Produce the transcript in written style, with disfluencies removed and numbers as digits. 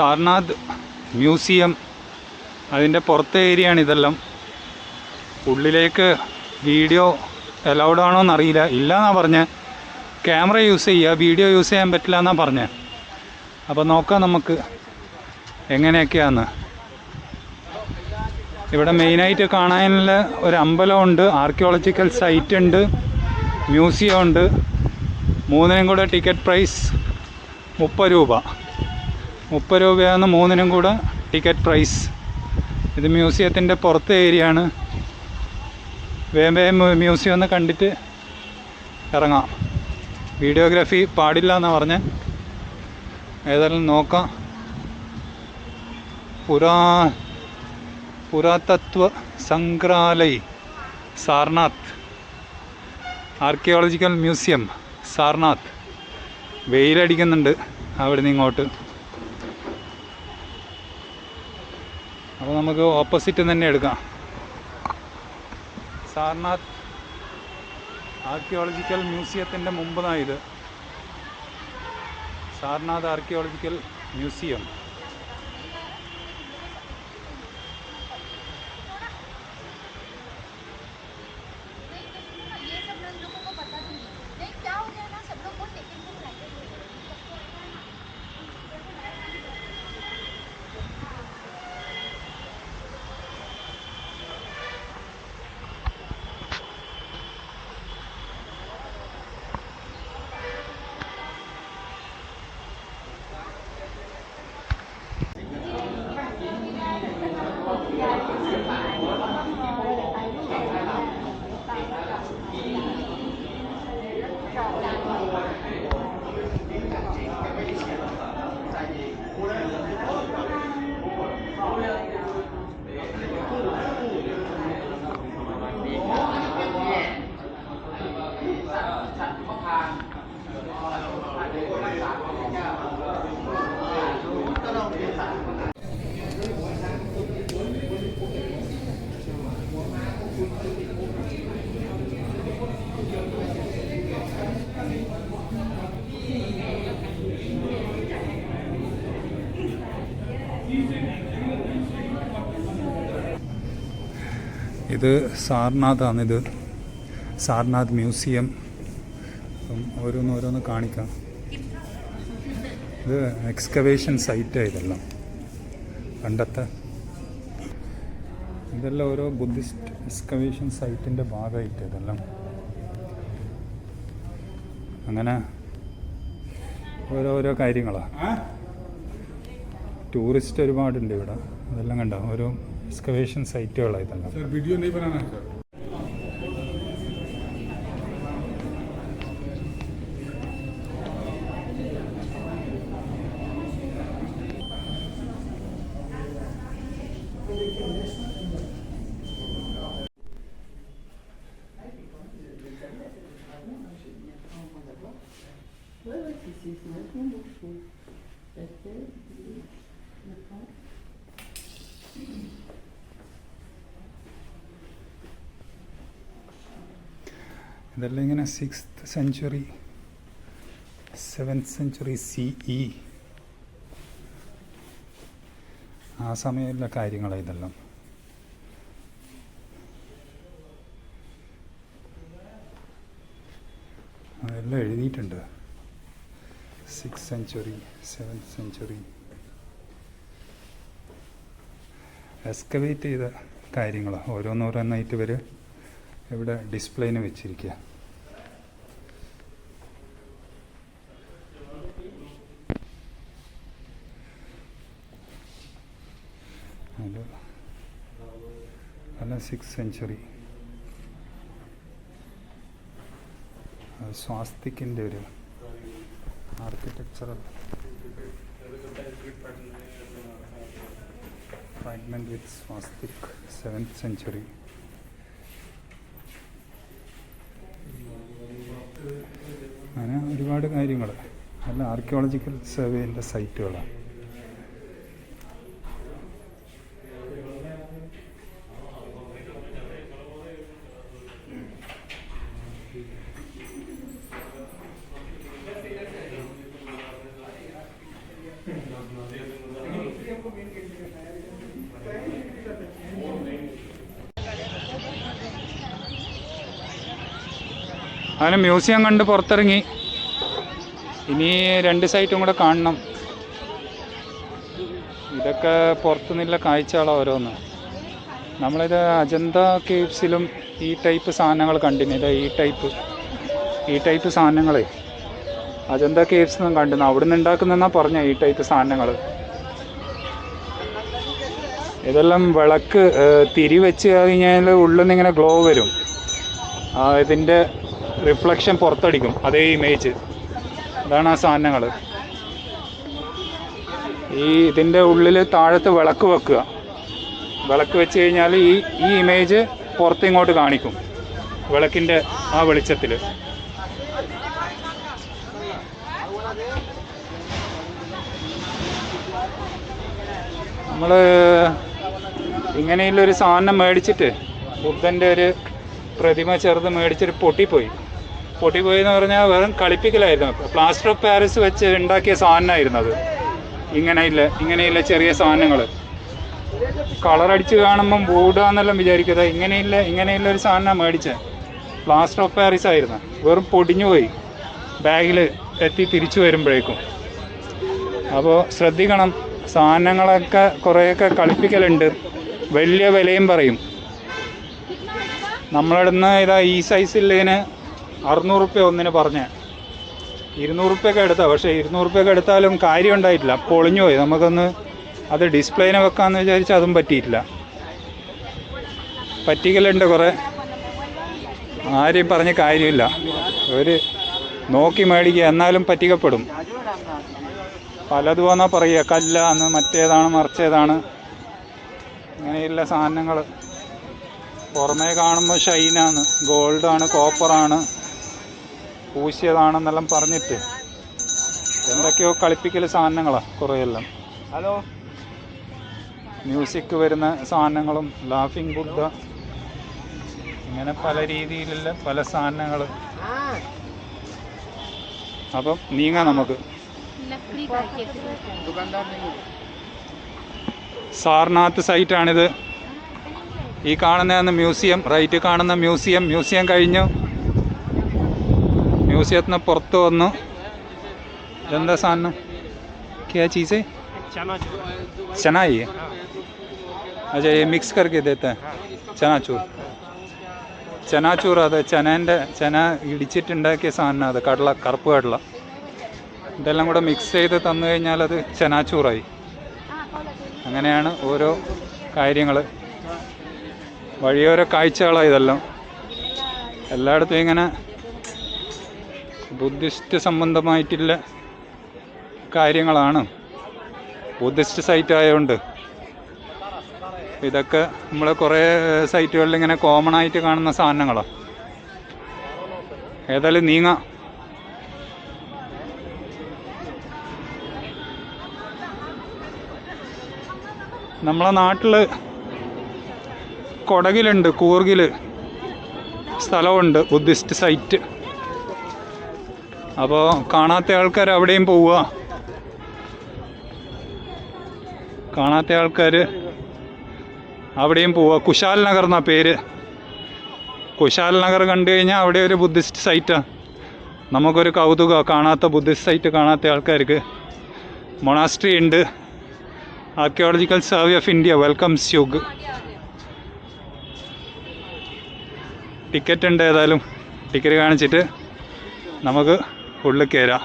Sarnath museum, അതിൻ്റെ പുറത്തെ ഏരിയയാണ് ഇതെല്ലാം. ഉള്ളിലേക്ക് വീഡിയോ അലൗഡ് ആണോ എന്നറിയില്ല, ഇല്ലയെന്നാണ് പറഞ്ഞത്. ക്യാമറ യൂസ് ചെയ്യുക, വീഡിയോ യൂസ് ചെയ്യാൻ പറ്റില്ല എന്നാണ് പറഞ്ഞത്. അപ്പോൾ നോക്കാം നമുക്ക് എങ്ങനെയൊക്കെയാണെന്ന്. ഇവിടെ മെയിനായിട്ട് കാണാനുള്ള ഒരു അമ്പലമുണ്ട്, ആർക്കിയോളജിക്കൽ സൈറ്റ് ഉണ്ട്, മ്യൂസിയം ഉണ്ട്. മൂന്നിനും കൂടെ ടിക്കറ്റ് പ്രൈസ് 30 രൂപ. 30 രൂപയാണ് മൂന്നിനും കൂടെ ടിക്കറ്റ് പ്രൈസ്. ഇത് മ്യൂസിയത്തിൻ്റെ പുറത്തെ ഏരിയ ആണ്. വേഗം മ്യൂസിയം ഒന്ന് കണ്ടിട്ട് ഇറങ്ങാം. വീഡിയോഗ്രാഫി പാടില്ല എന്നാണ് പറഞ്ഞത്. ഏതായാലും നോക്കാം. പുരാതത്വ സംഗ്രഹാലയ് സാർനാഥ്, ആർക്കിയോളജിക്കൽ മ്യൂസിയം സാർനാഥ്. വെയിലടിക്കുന്നുണ്ട് അവിടെ നിന്ന് ഇങ്ങോട്ട്. അപ്പോൾ നമുക്ക് ഓപ്പോസിറ്റ് തന്നെ എടുക്കാം. സാർനാഥ് ആർക്കിയോളജിക്കൽ മ്യൂസിയത്തിൻ്റെ മുമ്പാണിത്. Sarnath archaeological museum. ഇത് സാർനാഥാണിത്, സാർനാഥ് മ്യൂസിയം. ഓരോന്ന് കാണിക്കാം. ഇത് എക്സ്കവേഷൻ സൈറ്റാണ് ഇതെല്ലാം, പണ്ടത്തെ. ഇതെല്ലാം ഓരോ ബുദ്ധിസ്റ്റ് എക്സ്കവേഷൻ സൈറ്റിൻ്റെ ഭാഗമായിട്ട് ഇതെല്ലാം. അങ്ങനെ ഓരോരോ കാര്യങ്ങളാണ്. ടൂറിസ്റ്റ് ഒരുപാടുണ്ട് ഇവിടെ. ഇതെല്ലാം കണ്ടോ, ഓരോ എക്സ്കവേഷൻ സൈറ്റുകളാണ് ഇതെല്ലാം. വീഡിയോ नहीं बनाना है सर. ഇതെല്ലാം ഇങ്ങനെ 6th century 7th century CE ആ സമയമുള്ള കാര്യങ്ങളാണ് ഇതെല്ലാം. അതെല്ലാം എഴുതിയിട്ടുണ്ട്. 6th century 7th century excavate ചെയ്ത കാര്യങ്ങളാണ്. ഓരോന്നോരോന്നായിട്ട് ഇവർ ഇവിടെ ഡിസ്പ്ലേന് വെച്ചിരിക്കുക. അല്ല 6th സെഞ്ച്വറി സ്വാസ്തിക്കിൻ്റെ ഒരു ആർക്കിടെക്ചറൽ ഫ്രാഗ്മെന്റ് വിത്ത് സ്വാസ്തിക് 7th സെഞ്ച്വറി. അങ്ങനെ ഒരുപാട് കാര്യങ്ങൾ. അല്ല ആർക്കിയോളജിക്കൽ സർവേൻ്റെ സൈറ്റുകളാണ്. അങ്ങനെ മ്യൂസിയം കണ്ട് പുറത്തിറങ്ങി. ഇനി 2 സൈറ്റും കൂടെ കാണണം. ഇതൊക്കെ പുറത്തുനിന്നുള്ള കാഴ്ചകളാണ് ഓരോന്ന്. നമ്മളിത് അജന്ത കേവ്സിലും ഈ ടൈപ്പ് സാധനങ്ങൾ കണ്ടിന്. ഇത് ഈ ടൈപ്പ് സാധനങ്ങളെ അജന്ത കേവ്സ് നിന്നും കണ്ടിരുന്നു. അവിടെ നിന്ന് ഉണ്ടാക്കുന്നതെന്നാണ് പറഞ്ഞ ഈ ടൈപ്പ് സാധനങ്ങൾ. ഇതെല്ലാം വിളക്ക് തിരി വെച്ച് കഴിഞ്ഞാൽ ഉള്ളിൽ നിന്ന് ഇങ്ങനെ ഗ്ലോ വരും. ഇതിൻ്റെ റിഫ്ലക്ഷൻ പുറത്തടിക്കും, അതേ ഇമേജ്. ഇതാണ് ആ സാധനങ്ങൾ. ഇതിൻ്റെ ഉള്ളിൽ താഴത്ത് വിളക്ക് വെക്കുക. വിളക്ക് വെച്ച് കഴിഞ്ഞാൽ ഈ ഇമേജ് പുറത്തിങ്ങോട്ട് കാണിക്കും വിളക്കിൻ്റെ ആ വെളിച്ചത്തിൽ. നമ്മൾ ഇങ്ങനെയുള്ളൊരു സാധനം മേടിച്ചിട്ട്, ബുദ്ധൻ്റെ ഒരു പ്രതിമ ചെറുത് മേടിച്ചിട്ട് പൊട്ടിപ്പോയി എന്ന് പറഞ്ഞാൽ വെറും കളിപ്പിക്കലായിരുന്നു. പ്ലാസ്റ്റർ ഓഫ് പാരീസ് വെച്ച് ഉണ്ടാക്കിയ സാധനമായിരുന്നു അത്. ഇങ്ങനെയുള്ള ചെറിയ സാധനങ്ങൾ കളറടിച്ച് കാണുമ്പം വൂടാന്നെല്ലാം വിചാരിക്കുന്നത്. ഇങ്ങനെയുള്ള ഒരു സാധനം മേടിച്ചത് പ്ലാസ്റ്റർ ഓഫ് പാരീസ് ആയിരുന്നു. വെറും പൊടിഞ്ഞു പോയി ബാഗിൽ എത്തി തിരിച്ചു വരുമ്പോഴേക്കും. അപ്പോൾ ശ്രദ്ധിക്കണം, സാധനങ്ങളൊക്കെ കുറേയൊക്കെ കളിപ്പിക്കലുണ്ട്, വലിയ വിലയും പറയും. നമ്മളിടുന്ന് ഈ സൈസില്ലതിന് 600 റുപ്യ ഒന്നിന് പറഞ്ഞ് 200 റുപ്യൊക്കെ എടുത്താൽ. പക്ഷേ 200 റുപ്യൊക്കെ എടുത്താലും കാര്യം ഉണ്ടായിട്ടില്ല, പൊളിഞ്ഞു പോയി. നമുക്കൊന്ന് അത് ഡിസ്പ്ലേനെ വെക്കാമെന്ന് വിചാരിച്ചാൽ അതും പറ്റിയിട്ടില്ല. പറ്റിക്കലുണ്ട് കുറേ, ആരെയും പറഞ്ഞ് കാര്യമില്ല. ഒരു നോക്കി മേടിക്കുക, എന്നാലും പറ്റിക്കപ്പെടും. പലതുമെന്നാ പറയുക, കല്ലാന്ന്, മറ്റേതാണ്, മറിച്ചേതാണ്. ഇങ്ങനെയുള്ള സാധനങ്ങൾ പുറമേ കാണുമ്പോൾ ഷൈനാണ്, ഗോൾഡാണ്, കോപ്പറാണ്, പൂശിയതാണെന്നെല്ലാം പറഞ്ഞിട്ട് എന്തൊക്കെയോ കളിപ്പിക്കൽ സാധനങ്ങളാണ് കുറേയെല്ലാം. മ്യൂസിക് വരുന്ന സാധനങ്ങളും, ലാഫിംഗ് ബുദ്ധ, ഇങ്ങനെ പല രീതിയിലുള്ള പല സാധനങ്ങൾ. അപ്പം നീങ്ങാം നമുക്ക്. സാർനാഥ് സൈറ്റാണിത്. ഈ കാണുന്നതാണ് മ്യൂസിയം. റൈറ്റ് കാണുന്ന മ്യൂസിയം കഴിഞ്ഞു. മ്യൂസിയത്തിന് പുറത്ത് വന്നു. ഇതെന്താ സാധനം? क्या चीज़ है? चना ही है. अच्छा, ये मिक्स करके देता है ചനാച്ചൂർ. അത് ചന ഇടിച്ചിട്ടുണ്ടാക്കിയ സാധനം. അത് കറുപ്പ് കടല ഇതെല്ലാം കൂടെ മിക്സ് ചെയ്ത് തന്നു കഴിഞ്ഞാൽ അത് ചനാച്ചൂറായി. അങ്ങനെയാണ് ഓരോ കാര്യങ്ങൾ. വഴിയോരോ കാഴ്ചകളാണ് ഇതെല്ലാം. എല്ലായിടത്തും ഇങ്ങനെ ബുദ്ധിസ്റ്റ് സംബന്ധമായിട്ടുള്ള കാര്യങ്ങളാണ്. ബുദ്ധിസ്റ്റ് സൈറ്റ് ആയതുകൊണ്ട് ഇതൊക്കെ നമ്മൾ കുറേ സൈറ്റുകളിൽ ഇങ്ങനെ കോമൺ ആയിട്ട് കാണുന്ന സാധനങ്ങളാണ്. ഏതായാലും നീങ്ങാം. നമ്മളെ നാട്ടിൽ കൊടകിലുണ്ട്, കൂർഗിൽ സ്ഥലമുണ്ട് ബുദ്ധിസ്റ്റ് സൈറ്റ്. അപ്പോൾ കാണാത്ത ആൾക്കാർ അവിടെയും പോവുക. കുശാൽ നഗർ എന്നാ പേര്. കുശാൽ നഗർ കണ്ടു കഴിഞ്ഞാൽ അവിടെ ഒരു ബുദ്ധിസ്റ്റ് സൈറ്റാണ്. നമുക്കൊരു കൗതുകം, കാണാത്ത ബുദ്ധിസ്റ്റ് സൈറ്റ് കാണാത്ത ആൾക്കാർക്ക്. മൊണാസ്ട്രി ഉണ്ട്. Archaeological survey of India welcomes U. Ticket ഉണ്ട്. ഏതായാലും ടിക്കറ്റ് കാണിച്ചിട്ട് നമുക്ക് ഉള്ളിൽ കയറാം.